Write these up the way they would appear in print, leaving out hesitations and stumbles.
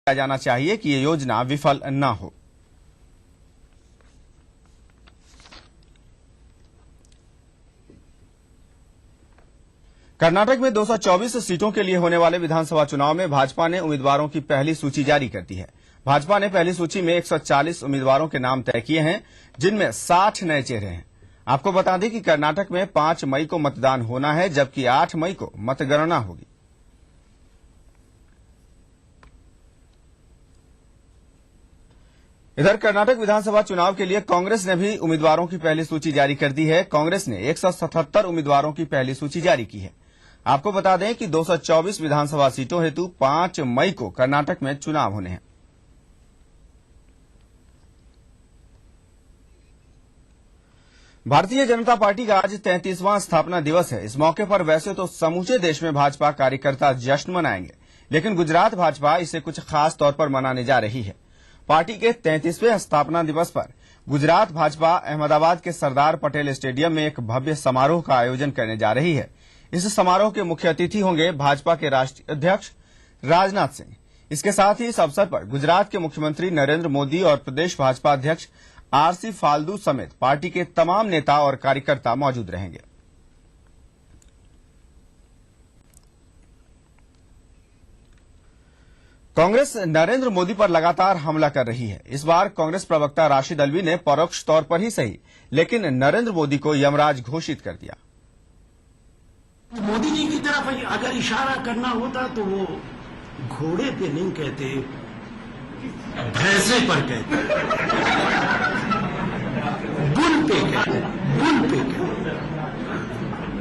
किया जाना चाहिए कि ये योजना विफल न हो। कर्नाटक में 224 सीटों के लिए होने वाले विधानसभा चुनाव में भाजपा ने उम्मीदवारों की पहली सूची जारी कर दी है। भाजपा ने पहली सूची में 140 उम्मीदवारों के नाम तय किए हैं, जिनमें 60 नए चेहरे हैं। आपको बता दें कि कर्नाटक में 5 मई को मतदान होना है, जबकि 8 मई को मतगणना होगी। इधर कर्नाटक विधानसभा चुनाव के लिए कांग्रेस ने भी उम्मीदवारों की पहली सूची जारी कर दी है। कांग्रेस ने 177 उम्मीदवारों की पहली सूची जारी की है। आपको बता दें कि 224 विधानसभा सीटों हेतु 5 मई को कर्नाटक में चुनाव होने हैं। भारतीय जनता पार्टी का आज 33वां स्थापना दिवस है। इस मौके पर वैसे तो समूचे देश में भाजपा कार्यकर्ता जश्न मनाएंगे, लेकिन गुजरात भाजपा इसे कुछ खास तौर पर मनाने जा रही है। पार्टी के 33वें स्थापना दिवस पर गुजरात भाजपा अहमदाबाद के सरदार पटेल स्टेडियम में एक भव्य समारोह का आयोजन करने जा रही है। इस समारोह के मुख्य अतिथि होंगे भाजपा के राष्ट्रीय अध्यक्ष राजनाथ सिंह। इसके साथ ही इस अवसर पर गुजरात के मुख्यमंत्री नरेंद्र मोदी और प्रदेश भाजपा अध्यक्ष आरसी फाल्दू समेत पार्टी के तमाम नेता और कार्यकर्ता मौजूद रहेंगे। कांग्रेस नरेंद्र मोदी पर लगातार हमला कर रही है। इस बार कांग्रेस प्रवक्ता राशिद अल्वी ने परोक्ष तौर पर ही सही, लेकिन नरेंद्र मोदी को यमराज घोषित कर दिया। मोदी जी की तरफ अगर इशारा करना होता तो वो घोड़े पे नहीं कहते, भैंसे पर कहते, बुल पे कहते, बुल पे कहते।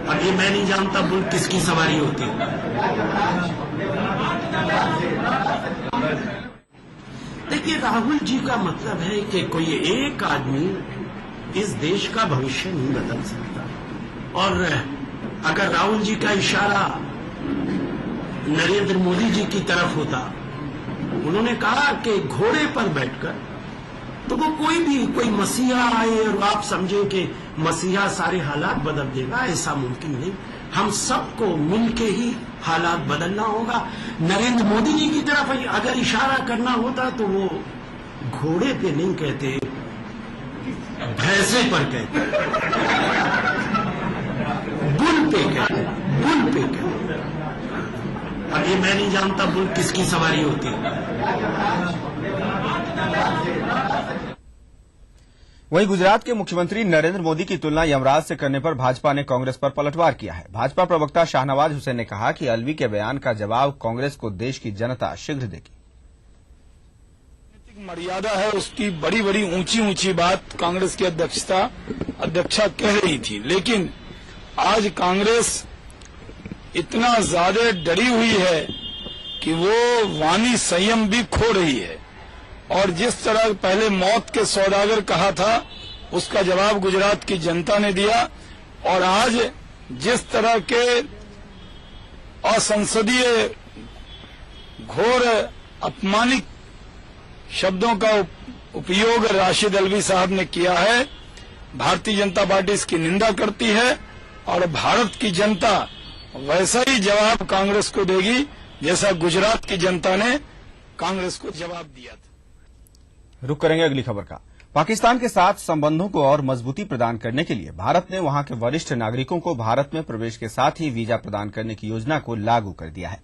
और ये मैं नहीं जानता बुल किसकी सवारी होती है। देखिए, राहुल जी का मतलब है कि कोई एक आदमी इस देश का भविष्य नहीं बदल सकता। और अगर राहुल जी का इशारा नरेंद्र मोदी जी की तरफ होता, उन्होंने कहा कि घोड़े पर बैठकर, तो वो कोई मसीहा आए और आप समझे कि मसीहा सारे हालात बदल देगा, ऐसा मुमकिन नहीं। हम सबको मिलके ही हालात बदलना होगा। नरेंद्र मोदी जी की तरफ अगर इशारा करना होता तो वो घोड़े पे नहीं कहते, भैंसे पर कहते, बुल पे कहते, बुल पे कहते। और ये मैं नहीं जानता बुल किसकी सवारी होती है। वहीं गुजरात के मुख्यमंत्री नरेंद्र मोदी की तुलना यमराज से करने पर भाजपा ने कांग्रेस पर पलटवार किया है। भाजपा प्रवक्ता शाहनवाज हुसैन ने कहा कि अलवी के बयान का जवाब कांग्रेस को देश की जनता शीघ्र देगी। मर्यादा है उसकी, बड़ी बड़ी ऊंची ऊंची बात कांग्रेस की अध्यक्षा कह रही थी, लेकिन आज कांग्रेस इतना ज्यादा डरी हुई है कि वो वाणी संयम भी खो रही है। और जिस तरह पहले मौत के सौदागर कहा था, उसका जवाब गुजरात की जनता ने दिया। और आज जिस तरह के असंसदीय घोर अपमानित शब्दों का उपयोग राशिद अल्वी साहब ने किया है, भारतीय जनता पार्टी इसकी निंदा करती है। और भारत की जनता वैसा ही जवाब कांग्रेस को देगी जैसा गुजरात की जनता ने कांग्रेस को जवाब दिया था। रुक करेंगे अगली खबर का। पाकिस्तान के साथ संबंधों को और मजबूती प्रदान करने के लिए भारत ने वहां के वरिष्ठ नागरिकों को भारत में प्रवेश के साथ ही वीजा प्रदान करने की योजना को लागू कर दिया है।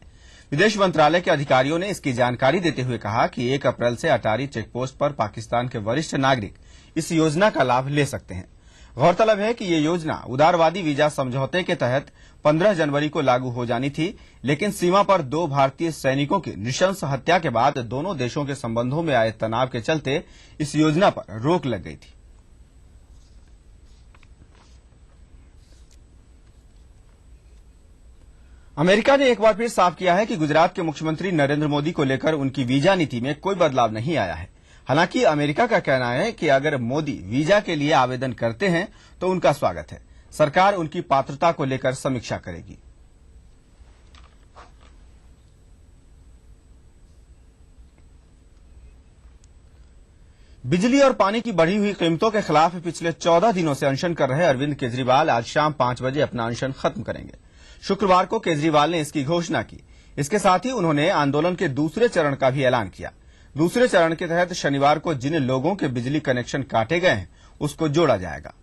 विदेश मंत्रालय के अधिकारियों ने इसकी जानकारी देते हुए कहा कि 1 अप्रैल से अटारी चेकपोस्ट पर पाकिस्तान के वरिष्ठ नागरिक इस योजना का लाभ ले सकते हैं। गौरतलब है कि ये योजना उदारवादी वीजा समझौते के तहत 15 जनवरी को लागू हो जानी थी, लेकिन सीमा पर 2 भारतीय सैनिकों की नृशंस हत्या के बाद दोनों देशों के संबंधों में आए तनाव के चलते इस योजना पर रोक लग गई थी। अमेरिका ने एक बार फिर साफ किया है कि गुजरात के मुख्यमंत्री नरेंद्र मोदी को लेकर उनकी वीजा नीति में कोई बदलाव नहीं आया है। हालांकि अमेरिका का कहना है कि अगर मोदी वीजा के लिए आवेदन करते हैं तो उनका स्वागत है। सरकार उनकी पात्रता को लेकर समीक्षा करेगी। बिजली और पानी की बढ़ी हुई कीमतों के खिलाफ पिछले 14 दिनों से अनशन कर रहे अरविंद केजरीवाल आज शाम 5 बजे अपना अनशन खत्म करेंगे। शुक्रवार को केजरीवाल ने इसकी घोषणा की। इसके साथ ही उन्होंने आंदोलन के दूसरे चरण का भी ऐलान किया। दूसरे चरण के तहत शनिवार को जिन लोगों के बिजली कनेक्शन काटे गए हैं उसको जोड़ा जाएगा।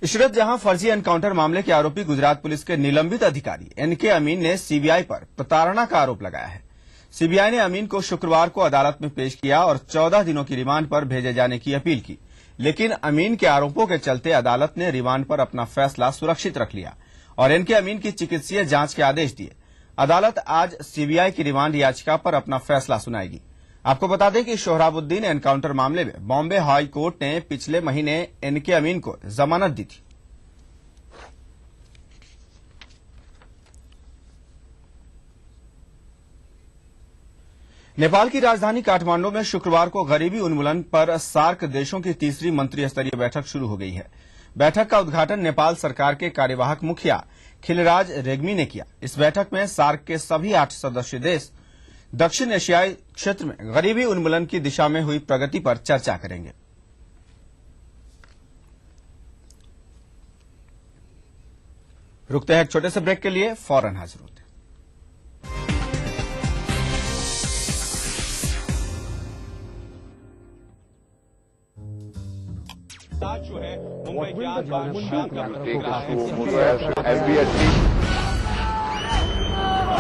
इशरत जहां फर्जी एनकाउंटर मामले के आरोपी गुजरात पुलिस के निलंबित अधिकारी एनके अमीन ने सीबीआई पर प्रताड़ना का आरोप लगाया है। सीबीआई ने अमीन को शुक्रवार को अदालत में पेश किया और 14 दिनों की रिमांड पर भेजे जाने की अपील की, लेकिन अमीन के आरोपों के चलते अदालत ने रिमांड पर अपना फैसला सुरक्षित रख लिया और एनके अमीन की चिकित्सीय जांच के आदेश दिए। अदालत आज सीबीआई की रिमांड याचिका पर अपना फैसला सुनाएगी। आपको बता दें कि सोहराबुद्दीन एनकाउंटर मामले में बॉम्बे हाई कोर्ट ने पिछले महीने एनके अमीन को जमानत दी थी। नेपाल की राजधानी काठमांडू में शुक्रवार को गरीबी उन्मूलन पर सार्क देशों की तीसरी मंत्री स्तरीय बैठक शुरू हो गई है। बैठक का उद्घाटन नेपाल सरकार के कार्यवाहक मुखिया खिलराज रेग्मी ने किया। इस बैठक में सार्क के सभी 8 सदस्य देश दक्षिण एशियाई क्षेत्र में गरीबी उन्मूलन की दिशा में हुई प्रगति पर चर्चा करेंगे। रुकते हैं एक छोटे से ब्रेक के लिए, फौरन हाजिर होते हैं। जो है मुंबई की आज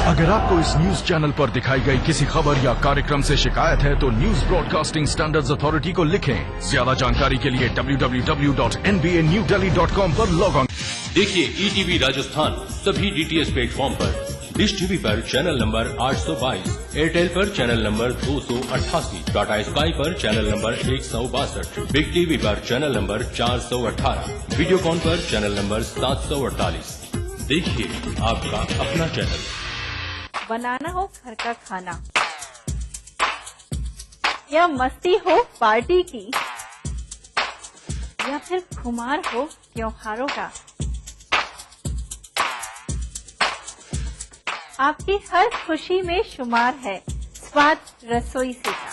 अगर आपको इस न्यूज चैनल पर दिखाई गई किसी खबर या कार्यक्रम से शिकायत है तो न्यूज ब्रॉडकास्टिंग स्टैंडर्ड्स अथॉरिटी को लिखें। ज्यादा जानकारी के लिए www.nbanewdelhi.com पर लॉग ऑन। देखिए ईटीवी राजस्थान सभी डीटीएच प्लेटफॉर्म पर, डिश टीवी पर चैनल नंबर 822, एयरटेल पर चैनल नंबर 288, टाटा स्काई पर चैनल नंबर 162, बिग टीवी पर चैनल नंबर 418, वीडियोकॉन पर चैनल नंबर 748। देखिए आपका अपना चैनल। बनाना हो घर का खाना या मस्ती हो पार्टी की या फिर खुमार हो त्योहारों का, आपकी हर खुशी में शुमार है स्वाद रसोई से का।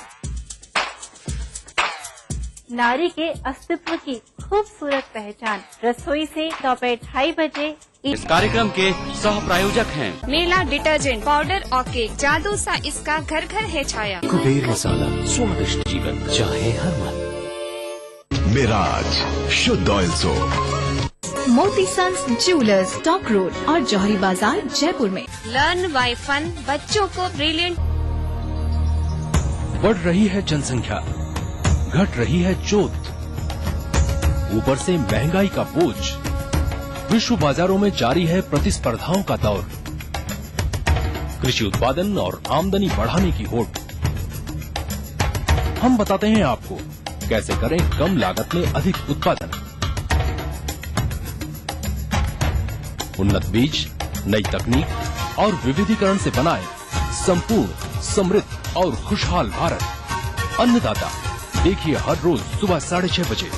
नारी के अस्तित्व की खूबसूरत पहचान रसोई से दोपहर 2:30 बजे। इस कार्यक्रम के सह प्रायोजक हैं मेला डिटर्जेंट पाउडर और केक, जादू सा इसका घर घर है छाया। कुबेर मसाला, स्वादिष्ट जीवन चाहे हर मन। मिराज शुद्ध ऑयल सोप। मोती सन्स ज्वेलर्स, टॉक रोड और जौहरी बाजार जयपुर में। लर्न बाय फन, बच्चों को ब्रिलियंट। बढ़ रही है जनसंख्या, घट रही है जोत, ऊपर से महंगाई का बोझ, विश्व बाजारों में जारी है प्रतिस्पर्धाओं का दौर, कृषि उत्पादन और आमदनी बढ़ाने की होड़। हम बताते हैं आपको कैसे करें कम लागत में अधिक उत्पादन। उन्नत बीज, नई तकनीक और विविधीकरण से बनाए संपूर्ण, समृद्ध और खुशहाल भारत। अन्नदाता देखिए हर रोज सुबह 6:30 बजे।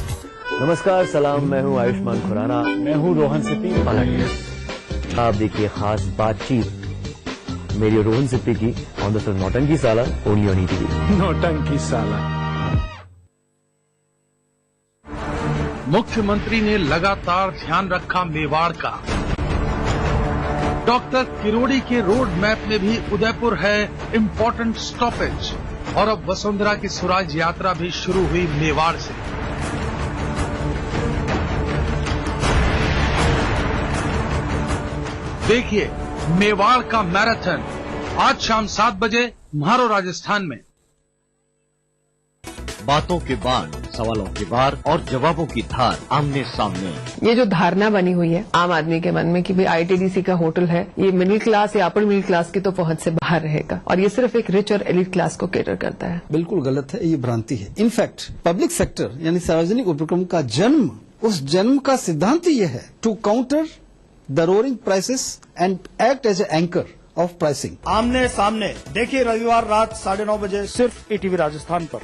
नमस्कार, सलाम, मैं हूं आयुष्मान खुराना। मैं हूं रोहन सिप्पी। आप देखिए खास बातचीत मेरी रोहन सिप्पी की ऑन द शो नौटंकी साला, ओनली ऑन ईटीवी। नौटंकी साला। मुख्यमंत्री ने लगातार ध्यान रखा मेवाड़ का। डॉक्टर किरोड़ी के रोड मैप में भी उदयपुर है इम्पोर्टेंट स्टॉपेज और अब वसुंधरा की स्वराज यात्रा भी शुरू हुई मेवाड़ से। देखिए मेवाड़ का मैराथन आज शाम 7 बजे म्हारो राजस्थान में। बातों के बार, सवालों के बार और जवाबों की धार आमने सामने। ये जो धारणा बनी हुई है आम आदमी के मन में कि भाई आईटीडीसी का होटल है, ये मिडिल क्लास या अपर मिडिल क्लास की तो पहुंच से बाहर रहेगा और ये सिर्फ एक रिच और एलिट क्लास को केटर करता है। बिल्कुल गलत है, ये भ्रांति है। इनफैक्ट पब्लिक सेक्टर यानी सार्वजनिक उपक्रम का जन्म, उस जन्म का सिद्धांत ये है to counter the roaring prices and act as a anchor of pricing. आमने सामने देखिए रविवार रात 9:30 बजे सिर्फ ईटीवी राजस्थान पर।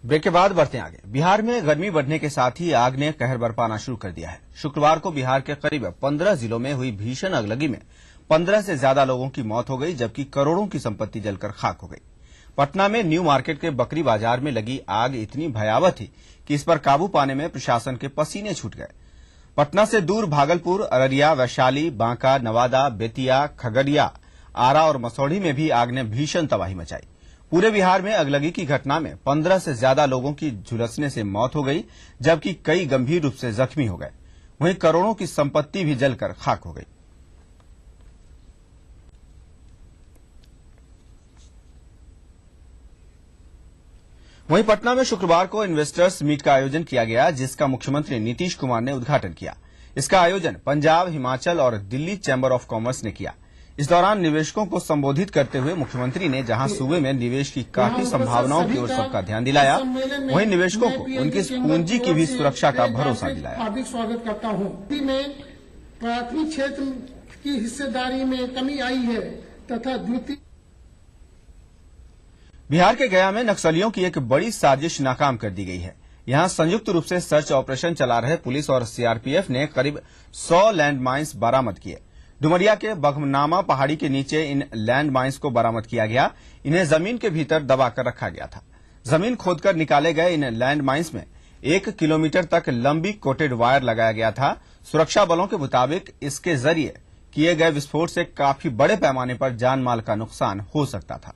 ब्रेक के बाद बढ़ते आगे। बिहार में गर्मी बढ़ने के साथ ही आग ने कहर बरपाना शुरू कर दिया है। शुक्रवार को बिहार के करीब 15 जिलों में हुई भीषण अगलगी में 15 से ज्यादा लोगों की मौत हो गई, जबकि करोड़ों की संपत्ति जलकर खाक हो गई। पटना में न्यू मार्केट के बकरी बाजार में लगी आग इतनी भयावह थी कि इस पर काबू पाने में प्रशासन के पसीने छूट गए। पटना से दूर भागलपुर, अररिया, वैशाली, बांका, नवादा, बेतिया, खगड़िया, आरा और मसौढ़ी में भी आग ने भीषण तबाही मचाई। पूरे बिहार में अगलगी की घटना में 15 से ज्यादा लोगों की झुलसने से मौत हो गई, जबकि कई गंभीर रूप से जख्मी हो गए। वहीं करोड़ों की संपत्ति भी जलकर खाक हो गई। वहीं पटना में शुक्रवार को इन्वेस्टर्स मीट का आयोजन किया गया, जिसका मुख्यमंत्री नीतीश कुमार ने उद्घाटन किया। इसका आयोजन पंजाब, हिमाचल और दिल्ली चैंबर ऑफ कॉमर्स ने किया। इस दौरान निवेशकों को संबोधित करते हुए मुख्यमंत्री ने जहां सूबे में निवेश की काफी संभावनाओं की ओर सबका ध्यान दिलाया, वहीं निवेशकों को उनकी पूंजी की भी सुरक्षा का भरोसा दिलाया। हार्दिक स्वागत करता हूं। में प्राथमिक क्षेत्र की हिस्सेदारी में कमी आई है तथा द्वितीय बिहार के गया में नक्सलियों की एक बड़ी साजिश नाकाम कर दी गई है। यहां संयुक्त रूप से सर्च ऑपरेशन चला रहे पुलिस और सीआरपीएफ ने करीब 100 लैंड माइंस बरामद किए। डुमरिया के बघनामा पहाड़ी के नीचे इन लैंड माइंस को बरामद किया गया। इन्हें जमीन के भीतर दबाकर रखा गया था। जमीन खोदकर निकाले गए इन लैंड माइंस में 1 किलोमीटर तक लंबी कोटेड वायर लगाया गया था। सुरक्षा बलों के मुताबिक इसके जरिए किए गए विस्फोट से काफी बड़े पैमाने पर जान माल का नुकसान हो सकता था।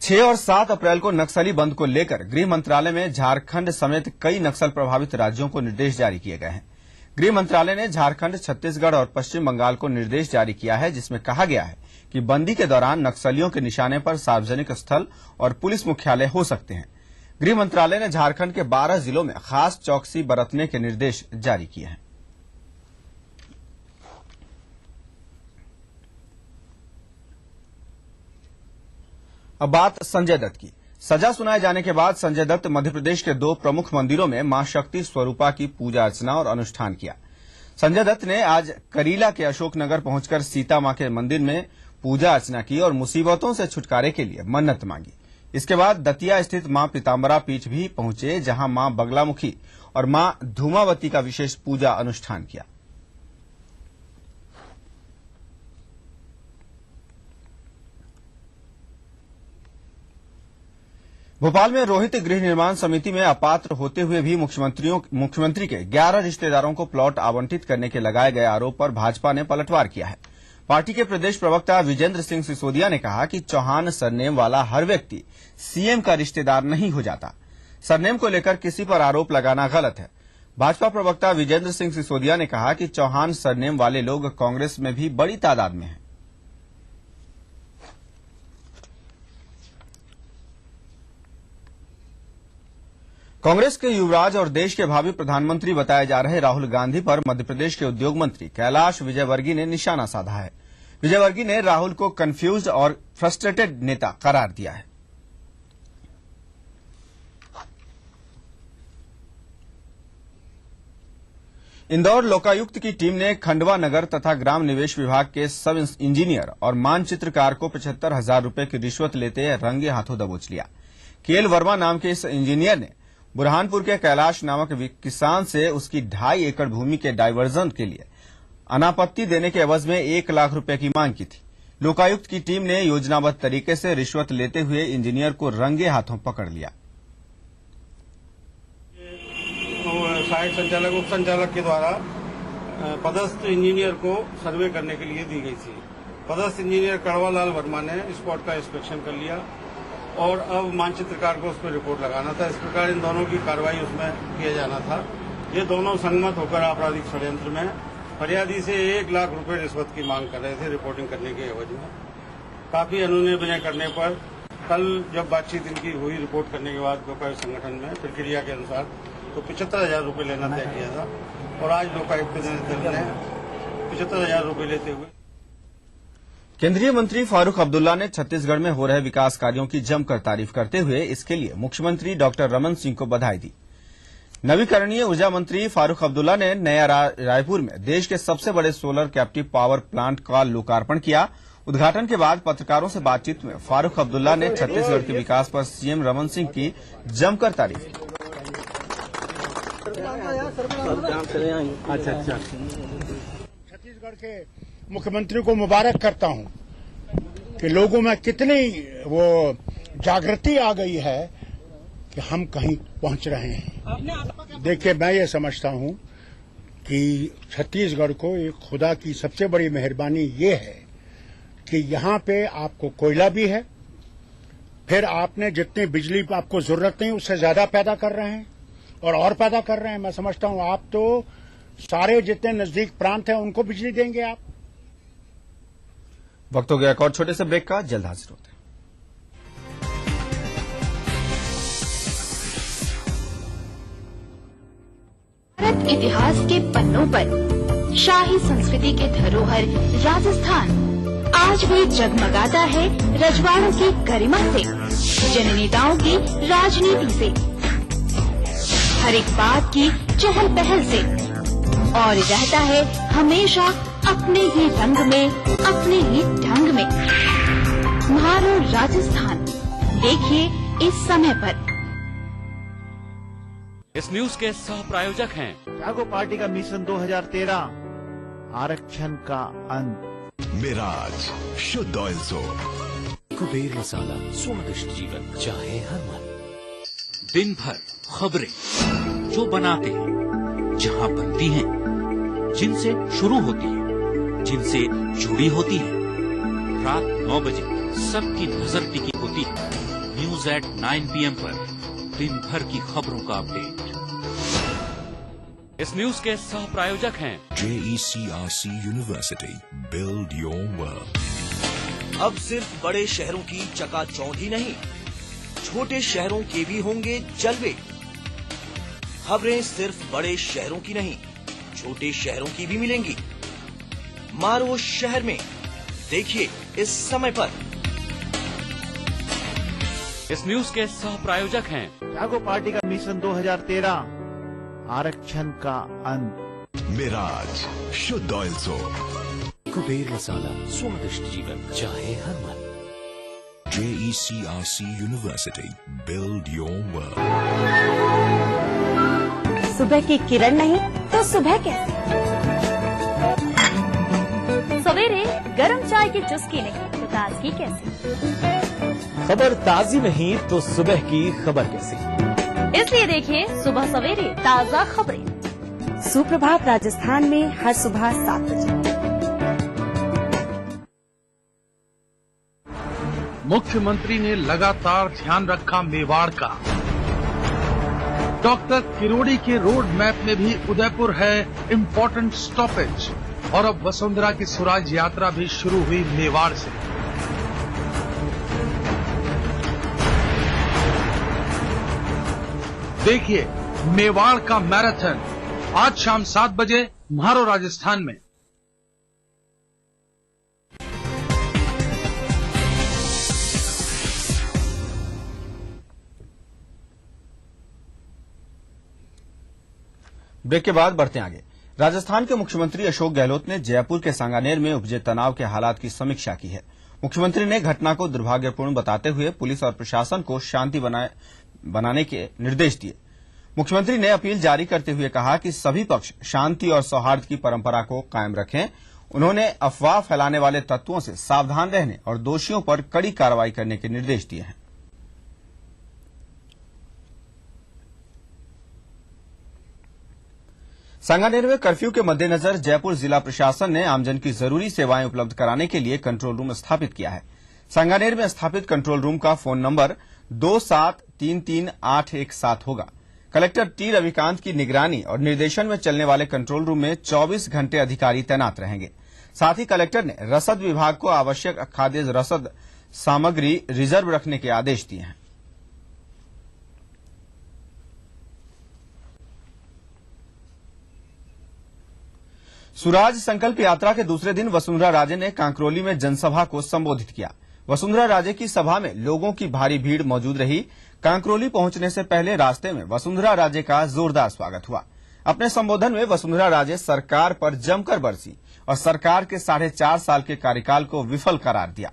6 और 7 अप्रैल को नक्सली बंद को लेकर गृह मंत्रालय में झारखंड समेत कई नक्सल प्रभावित राज्यों को निर्देश जारी किए गए हैं। गृह मंत्रालय ने झारखंड, छत्तीसगढ़ और पश्चिम बंगाल को निर्देश जारी किया है, जिसमें कहा गया है कि बंदी के दौरान नक्सलियों के निशाने पर सार्वजनिक स्थल और पुलिस मुख्यालय हो सकते हैं। गृह मंत्रालय ने झारखंड के 12 जिलों में खास चौकसी बरतने के निर्देश जारी किए हैं। अब बात संजय दत्त की। सजा सुनाए जाने के बाद संजय दत्त मध्य प्रदेश के 2 प्रमुख मंदिरों में मां शक्ति स्वरूपा की पूजा अर्चना और अनुष्ठान किया। संजय दत्त ने आज करीला के अशोकनगर पहुंचकर सीता मां के मंदिर में पूजा अर्चना की और मुसीबतों से छुटकारे के लिए मन्नत मांगी। इसके बाद दतिया स्थित मां पीताम्बरा पीठ भी पहुंचे, जहां मां बगलामुखी और मां धूमावती का विशेष पूजा अनुष्ठान किया। भोपाल में रोहित गृह निर्माण समिति में अपात्र होते हुए भी मुख्यमंत्री के 11 रिश्तेदारों को प्लॉट आवंटित करने के लगाए गए आरोप पर भाजपा ने पलटवार किया है। पार्टी के प्रदेश प्रवक्ता विजेंद्र सिंह सिसोदिया ने कहा कि चौहान सरनेम वाला हर व्यक्ति सीएम का रिश्तेदार नहीं हो जाता। सरनेम को लेकर किसी पर आरोप लगाना गलत है। भाजपा प्रवक्ता विजेंद्र सिंह सिसोदिया ने कहा कि चौहान सरनेम वाले लोग कांग्रेस में भी बड़ी तादाद में हैं। कांग्रेस के युवराज और देश के भावी प्रधानमंत्री बताए जा रहे राहुल गांधी पर मध्य प्रदेश के उद्योग मंत्री कैलाश विजयवर्गीय ने निशाना साधा है। विजयवर्गीय ने राहुल को कंफ्यूज्ड और फ्रस्ट्रेटेड नेता करार दिया है। इंदौर लोकायुक्त की टीम ने खंडवा नगर तथा ग्राम निवेश विभाग के सब इंजीनियर और मानचित्रकार को 75,000 रुपए की रिश्वत लेते रंगे हाथों दबोच लिया। केएल वर्मा नाम के इस इंजीनियर ने बुरहानपुर के कैलाश नामक किसान से उसकी 2.5 एकड़ भूमि के डायवर्जन के लिए अनापत्ति देने के एवज में 1 लाख रुपए की मांग की थी। लोकायुक्त की टीम ने योजनाबद्ध तरीके से रिश्वत लेते हुए इंजीनियर को रंगे हाथों पकड़ लिया। साइट संचालक, उप संचालक के द्वारा पदस्थ इंजीनियर को सर्वे करने के लिए दी गई थी। पदस्थ इंजीनियर कड़वालाल वर्मा ने स्पॉट का इंस्पेक्शन कर लिया और अब मानचित्रकार को उस पर रिपोर्ट लगाना था। इस प्रकार इन दोनों की कार्रवाई उसमें किया जाना था। ये दोनों संगमत होकर आपराधिक षड्यंत्र में फरियादी से 1 लाख रुपए रिश्वत की मांग कर रहे थे रिपोर्टिंग करने के एवज में। काफी अनुनय विनय करने पर कल जब बातचीत इनकी हुई रिपोर्ट करने के बाद लोकायुक्त संगठन में प्रक्रिया के अनुसार तो 75,000 रुपए लेना तय किया था और आज लोकायुक्त दल ने 75,000 रुपए लेते हुए। केंद्रीय मंत्री फारूक अब्दुल्ला ने छत्तीसगढ़ में हो रहे विकास कार्यों की जमकर तारीफ करते हुए इसके लिए मुख्यमंत्री डॉक्टर रमन सिंह को बधाई दी। नवीकरणीय ऊर्जा मंत्री फारूक अब्दुल्ला ने नया रायपुर में देश के सबसे बड़े सोलर कैप्टिव पावर प्लांट का लोकार्पण किया। उद्घाटन के बाद पत्रकारों से बातचीत में फारूक अब्दुल्ला ने छत्तीसगढ़ के विकास पर सीएम रमन सिंह की जमकर तारीफ की। अच्छा। छत्तीसगढ़ के मुख्यमंत्री को मुबारक करता हूं कि लोगों में कितनी वो जागृति आ गई है कि हम कहीं पहुंच रहे हैं। देखिए, मैं ये समझता हूं कि छत्तीसगढ़ को एक खुदा की सबसे बड़ी मेहरबानी ये है कि यहाँ पे आपको कोयला भी है, फिर आपने जितनी बिजली आपको जरूरत नहीं उससे ज्यादा पैदा कर रहे हैं और पैदा कर रहे हैं। मैं समझता हूं आप तो सारे जितने नजदीक प्रांत हैं उनको बिजली देंगे आप। वक्त हो गया एक और छोटे से ब्रेक का, जल्द हाजिर होते हैं। भारत इतिहास के पन्नों पर शाही संस्कृति के धरोहर राजस्थान आज भी जगमगाता है रजवाड़ों की गरिमा से, जननेताओं की राजनीति से, हर एक बात की चहल पहल से, और रहता है हमेशा अपने ही रंग में, अपने ही ढंग में। म्हारो राजस्थान देखिए इस समय पर। इस न्यूज के सह प्रायोजक हैं जागो पार्टी का मिशन 2013 आरक्षण का अंत। मिराज शुद्ध ऑयल सोप, कुबेर मसाला, स्वादिष्ट जीवन चाहे हर मन। दिन भर खबरें जो बनाते हैं, जहां बनती हैं, जिनसे शुरू होती है, जिनसे जुड़ी होती है। रात 9 बजे सबकी नजर टिकी होती है न्यूज एट 9 PM पर, दिन भर की खबरों का अपडेट। इस न्यूज के सह प्रायोजक हैं JECRC university, build your world. अब सिर्फ बड़े शहरों की चकाचौंध ही नहीं, छोटे शहरों के भी होंगे जलवे। खबरें सिर्फ बड़े शहरों की नहीं, छोटे शहरों की भी मिलेंगी। मारो शहर में, देखिए इस समय पर। इस न्यूज के सह प्रायोजक हैं जागो पार्टी का मिशन 2013 आरक्षण का अंत। मिराज शुद्ध ऑयल सोप, कुबेर मसाला, स्वादिष्ट जीवन चाहे हर मन। JECRC university, build your world. सुबह की किरण नहीं तो सुबह कैसे? सवेरे गरम चाय की चुस्की नहीं तो ताजगी कैसी? खबर ताजी नहीं तो सुबह की खबर कैसी? इसलिए देखिए सुबह सवेरे ताजा खबरें। सुप्रभात राजस्थान में हर सुबह 7 बजे। मुख्यमंत्री ने लगातार ध्यान रखा मेवाड़ का। डॉक्टर किरोड़ी के रोड मैप में भी उदयपुर है इम्पोर्टेंट स्टॉपेज, और अब वसुंधरा की स्वराज यात्रा भी शुरू हुई मेवाड़ से। देखिए मेवाड़ का मैराथन आज शाम 7 बजे म्हारो राजस्थान में। ब्रेक के बाद बढ़ते आगे। राजस्थान के मुख्यमंत्री अशोक गहलोत ने जयपुर के सांगानेर में उपजे तनाव के हालात की समीक्षा की है। मुख्यमंत्री ने घटना को दुर्भाग्यपूर्ण बताते हुए पुलिस और प्रशासन को शांति बनाने के निर्देश दिए। मुख्यमंत्री ने अपील जारी करते हुए कहा कि सभी पक्ष शांति और सौहार्द की परंपरा को कायम रखें। उन्होंने अफवाह फैलाने वाले तत्वों से सावधान रहने और दोषियों पर कड़ी कार्रवाई करने के निर्देश दिए हैं। सांगानेर में कर्फ्यू के मद्देनजर जयपुर जिला प्रशासन ने आमजन की जरूरी सेवाएं उपलब्ध कराने के लिए कंट्रोल रूम स्थापित किया है। सांगानेर में स्थापित कंट्रोल रूम का फोन नंबर 2733-817 होगा। कलेक्टर टी रविकांत की निगरानी और निर्देशन में चलने वाले कंट्रोल रूम में 24 घंटे अधिकारी तैनात रहेंगे। साथ ही कलेक्टर ने रसद विभाग को आवश्यक खाद्य रसद सामग्री रिजर्व रखने के आदेश दिए हैं। स्वराज संकल्प यात्रा के दूसरे दिन वसुंधरा राजे ने कांकरोली में जनसभा को संबोधित किया। वसुंधरा राजे की सभा में लोगों की भारी भीड़ मौजूद रही। कांकरोली पहुंचने से पहले रास्ते में वसुंधरा राजे का जोरदार स्वागत हुआ। अपने संबोधन में वसुंधरा राजे सरकार पर जमकर बरसी और सरकार के 4.5 साल के कार्यकाल को विफल करार दिया।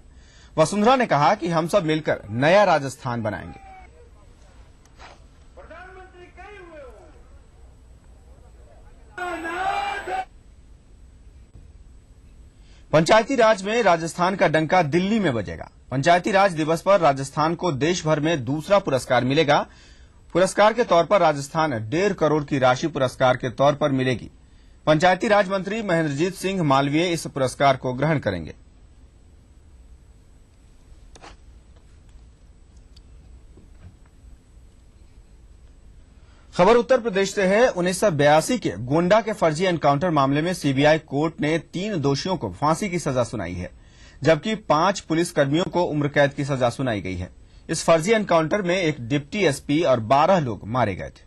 वसुंधरा ने कहा कि हम सब मिलकर नया राजस्थान बनाएंगे। पंचायती राज में राजस्थान का डंका दिल्ली में बजेगा। पंचायती राज दिवस पर राजस्थान को देश भर में दूसरा पुरस्कार मिलेगा। पुरस्कार के तौर पर राजस्थान 1.5 करोड़ की राशि पुरस्कार के तौर पर मिलेगी। पंचायती राज मंत्री महेंद्रजीत सिंह मालवीय इस पुरस्कार को ग्रहण करेंगे। खबर उत्तर प्रदेश से है। 1982 के गोंडा के फर्जी एनकाउंटर मामले में सीबीआई कोर्ट ने 3 दोषियों को फांसी की सजा सुनाई है, जबकि 5 पुलिसकर्मियों को उम्र कैद की सजा सुनाई गई है। इस फर्जी एनकाउंटर में एक डिप्टी एसपी और 12 लोग मारे गए थे।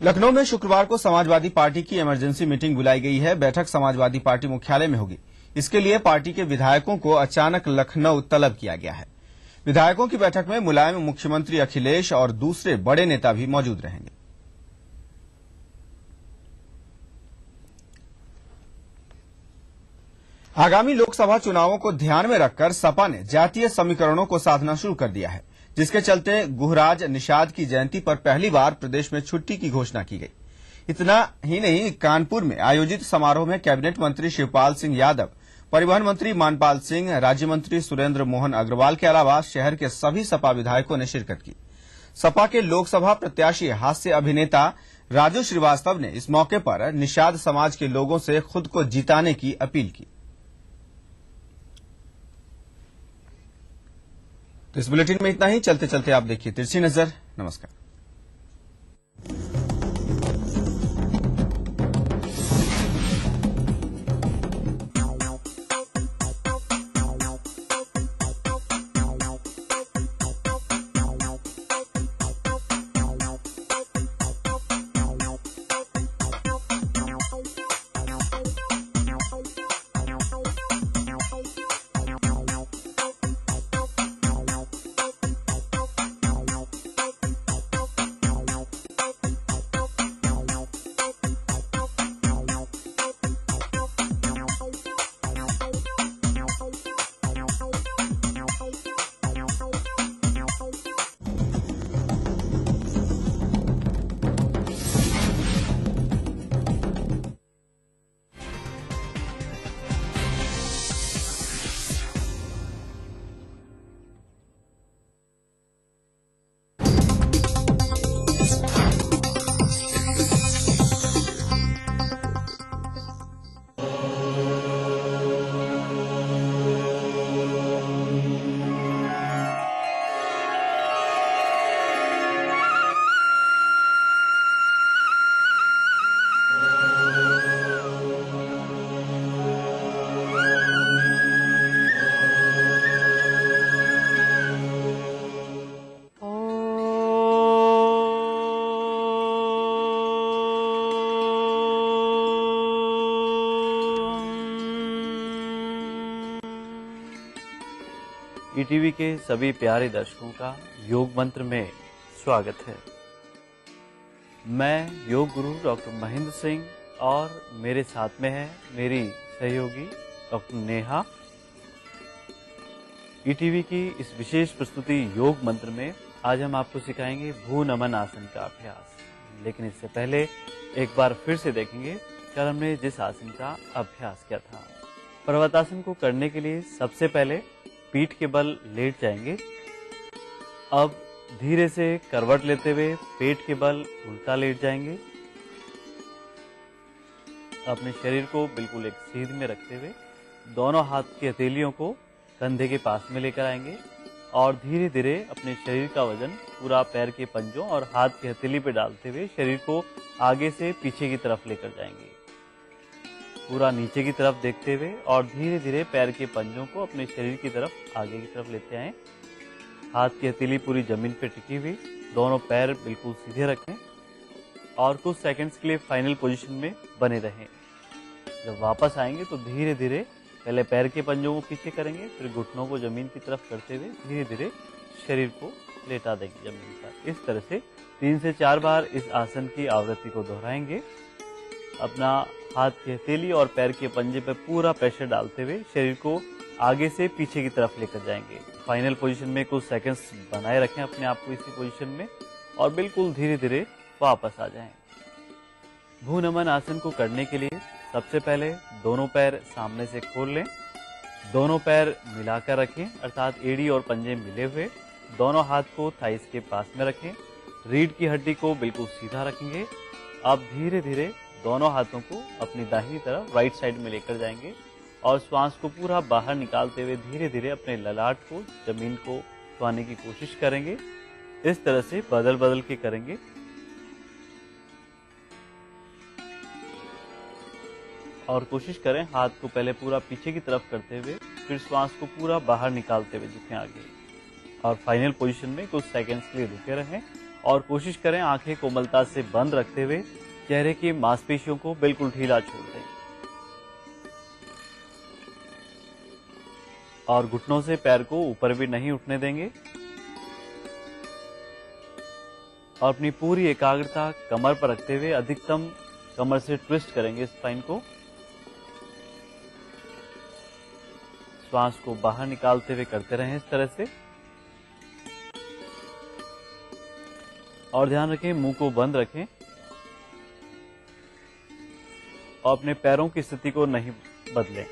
लखनऊ में शुक्रवार को समाजवादी पार्टी की इमरजेंसी मीटिंग बुलाई गई है। बैठक समाजवादी पार्टी मुख्यालय में होगी। इसके लिए पार्टी के विधायकों को अचानक लखनऊ तलब किया गया है। विधायकों की बैठक में मुलायम मुख्यमंत्री अखिलेश और दूसरे बड़े नेता भी मौजूद रहेंगे। आगामी लोकसभा चुनावों को ध्यान में रखकर सपा ने जातीय समीकरणों को साधना शुरू कर दिया है, जिसके चलते गुहराज निषाद की जयंती पर पहली बार प्रदेश में छुट्टी की घोषणा की गई। इतना ही नहीं, कानपुर में आयोजित समारोह में कैबिनेट मंत्री शिवपाल सिंह यादव, परिवहन मंत्री मानपाल सिंह, राज्य मंत्री सुरेंद्र मोहन अग्रवाल के अलावा शहर के सभी सपा विधायकों ने शिरकत की। सपा के लोकसभा प्रत्याशी हास्य अभिनेता राजू श्रीवास्तव ने इस मौके पर निषाद समाज के लोगों से खुद को जिताने की अपील की। तो इस बुलेटिन में इतना ही। चलते चलते आप देखिए तिरछी नजर। नमस्कार। ईटीवी के सभी प्यारे दर्शकों का योग मंत्र में स्वागत है। मैं योग गुरु डॉक्टर महेंद्र सिंह और मेरे साथ में है मेरी सहयोगी डॉक्टर नेहा। ईटीवी की इस विशेष प्रस्तुति योग मंत्र में आज हम आपको सिखाएंगे भू नमन आसन का अभ्यास। लेकिन इससे पहले एक बार फिर से देखेंगे कल हमने जिस आसन का अभ्यास किया था। पर्वतासन को करने के लिए सबसे पहले पीठ के बल लेट जाएंगे। अब धीरे से करवट लेते हुए पेट के बल उल्टा लेट जाएंगे। अपने शरीर को बिल्कुल एक सीध में रखते हुए दोनों हाथ की हथेलियों को कंधे के पास में लेकर आएंगे और धीरे धीरे अपने शरीर का वजन पूरा पैर के पंजों और हाथ की हथेली पे डालते हुए शरीर को आगे से पीछे की तरफ लेकर जाएंगे। पूरा नीचे की तरफ देखते हुए और धीरे धीरे पैर के पंजों को अपने शरीर की तरफ आगे की तरफ लेते आएं। हाथ की हथेली पूरी जमीन पे टिकी हुई, दोनों पैर बिल्कुल सीधे रखें और कुछ सेकंड्स के लिए फाइनल पोजीशन में बने रहें। जब वापस आएंगे तो धीरे धीरे पहले पैर के पंजों को पीछे करेंगे, फिर घुटनों को जमीन की तरफ करते हुए धीरे धीरे शरीर को लेटा देंगे जमीन पर। इस तरह से 3 से 4 बार इस आसन की आवृत्ति को दोहराएंगे। अपना हाथ की हथेली और पैर के पंजे पर पूरा प्रेशर डालते हुए शरीर को आगे से पीछे की तरफ लेकर जाएंगे। फाइनल पोजीशन में कुछ सेकंड्स बनाए रखें अपने आप को इसी पोजीशन में और बिल्कुल धीरे धीरे वापस आ जाएंगे। भू नमन आसन को करने के लिए सबसे पहले दोनों पैर सामने से खोल लें, दोनों पैर मिलाकर रखें अर्थात एड़ी और पंजे मिले हुए, दोनों हाथ को थाइस के पास में रखें, रीढ़ की हड्डी को बिल्कुल सीधा रखेंगे। आप धीरे धीरे दोनों हाथों को अपनी दाहिनी तरफ राइट साइड में लेकर जाएंगे और श्वास को पूरा बाहर निकालते हुए धीरे धीरे अपने ललाट को जमीन को छुआने की कोशिश करेंगे। इस तरह से बदल बदल के करेंगे। और कोशिश करें हाथ को पहले पूरा पीछे की तरफ करते हुए फिर श्वास को पूरा बाहर निकालते हुए झुकें आगे और फाइनल पोजीशन में कुछ सेकंड्स के लिए रुके रहें और कोशिश करें आंखें कोमलता से बंद रखते हुए चेहरे की मांसपेशियों को बिल्कुल ढीला छोड़ दें और घुटनों से पैर को ऊपर भी नहीं उठने देंगे और अपनी पूरी एकाग्रता कमर पर रखते हुए अधिकतम कमर से ट्विस्ट करेंगे स्पाइन को। श्वास को बाहर निकालते हुए करते रहें इस तरह से और ध्यान रखें मुंह को बंद रखें और अपने पैरों की स्थिति को नहीं बदलें,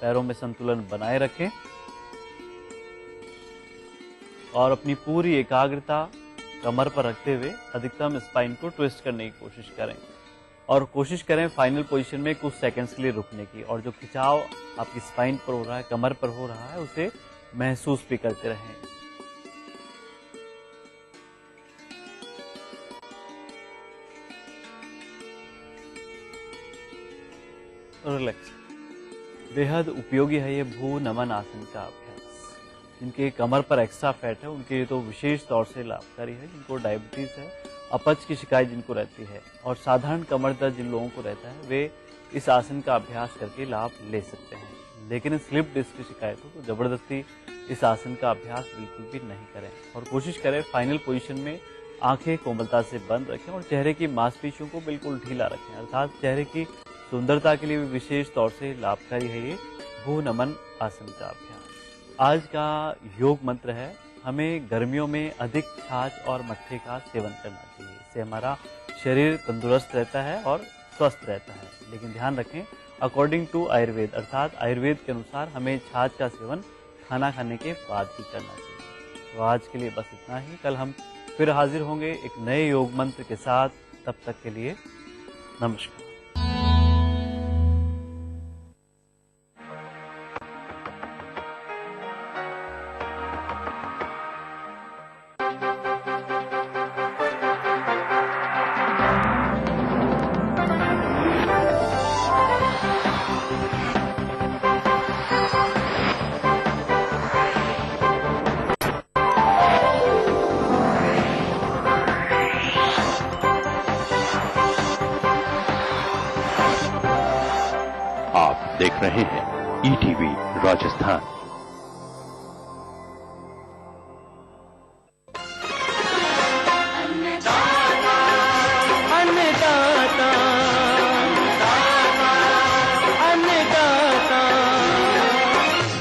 पैरों में संतुलन बनाए रखें और अपनी पूरी एकाग्रता कमर पर रखते हुए अधिकतम स्पाइन को ट्विस्ट करने की कोशिश करें और कोशिश करें फाइनल पोजीशन में कुछ सेकंड्स के लिए रुकने की और जो खिंचाव आपकी स्पाइन पर हो रहा है, कमर पर हो रहा है, उसे महसूस भी करते रहें। रिलैक्स। बेहद उपयोगी है ये भू नमन आसन का अभ्यास। जिनके कमर पर एक्स्ट्रा फैट है उनके लिए तो विशेष तौर से लाभकारी है। जिनको डायबिटीज है, अपच की शिकायत जिनको रहती है और साधारण कमर दर्द जिन लोगों को रहता है वे इस आसन का अभ्यास करके लाभ ले सकते हैं। लेकिन स्लिप डिस्क की शिकायत हो तो जबरदस्ती इस आसन का अभ्यास बिल्कुल भी नहीं करें और कोशिश करें फाइनल पोजीशन में आंखें कोमलता से बंद रखें और चेहरे की मांसपेशियों को बिल्कुल ढीला रखें अर्थात चेहरे की सुंदरता के लिए भी विशेष तौर से लाभकारी है ये भू नमन आसन का अभ्यास। आज का योग मंत्र है, हमें गर्मियों में अधिक छाछ और मट्ठे का सेवन करना चाहिए। इससे हमारा शरीर तंदुरुस्त रहता है और स्वस्थ रहता है। लेकिन ध्यान रखें अकॉर्डिंग टू आयुर्वेद अर्थात आयुर्वेद के अनुसार हमें छाछ का सेवन खाना खाने के बाद ही करना चाहिए। तो आज के लिए बस इतना ही। कल हम फिर हाजिर होंगे एक नए योग मंत्र के साथ। तब तक के लिए नमस्कार। देख रहे हैं ईटीवी राजस्थान। अन्नदाता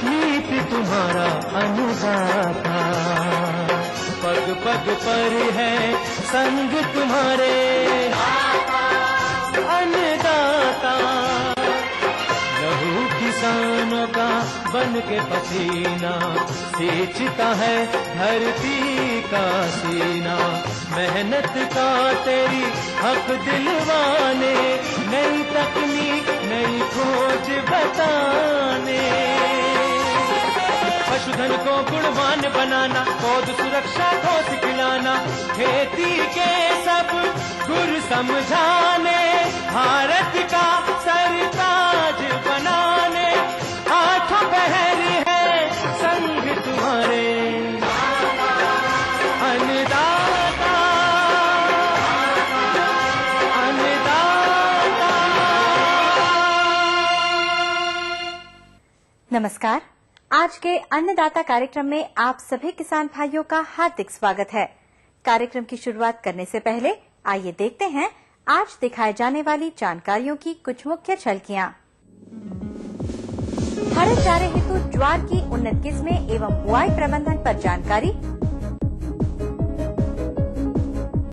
नीति तुम्हारा अन्नदाता, पग पग पर है संग तुम्हारे अन्नदाता। किसानों का बन के पसीना सींचता है धरती का सीना। मेहनत का तेरी हक दिलवाने, नई तकनीक नई खोज बताने। पशुधन को गुणवान बनाना, पौध सुरक्षा को सिखलाना, खेती के सब गुर समझाने, भारत का सरताज बनाने। आठों पहर है संग तुम्हारे अन्नदाता, अन्नदाता। नमस्कार। आज के अन्नदाता कार्यक्रम में आप सभी किसान भाइयों का हार्दिक स्वागत है। कार्यक्रम की शुरुआत करने से पहले आइए देखते हैं आज दिखाए जाने वाली जानकारियों की कुछ मुख्य झलकियां। हरे चारे हेतु ज्वार की उन्नत किस्में एवं बुआई प्रबंधन पर जानकारी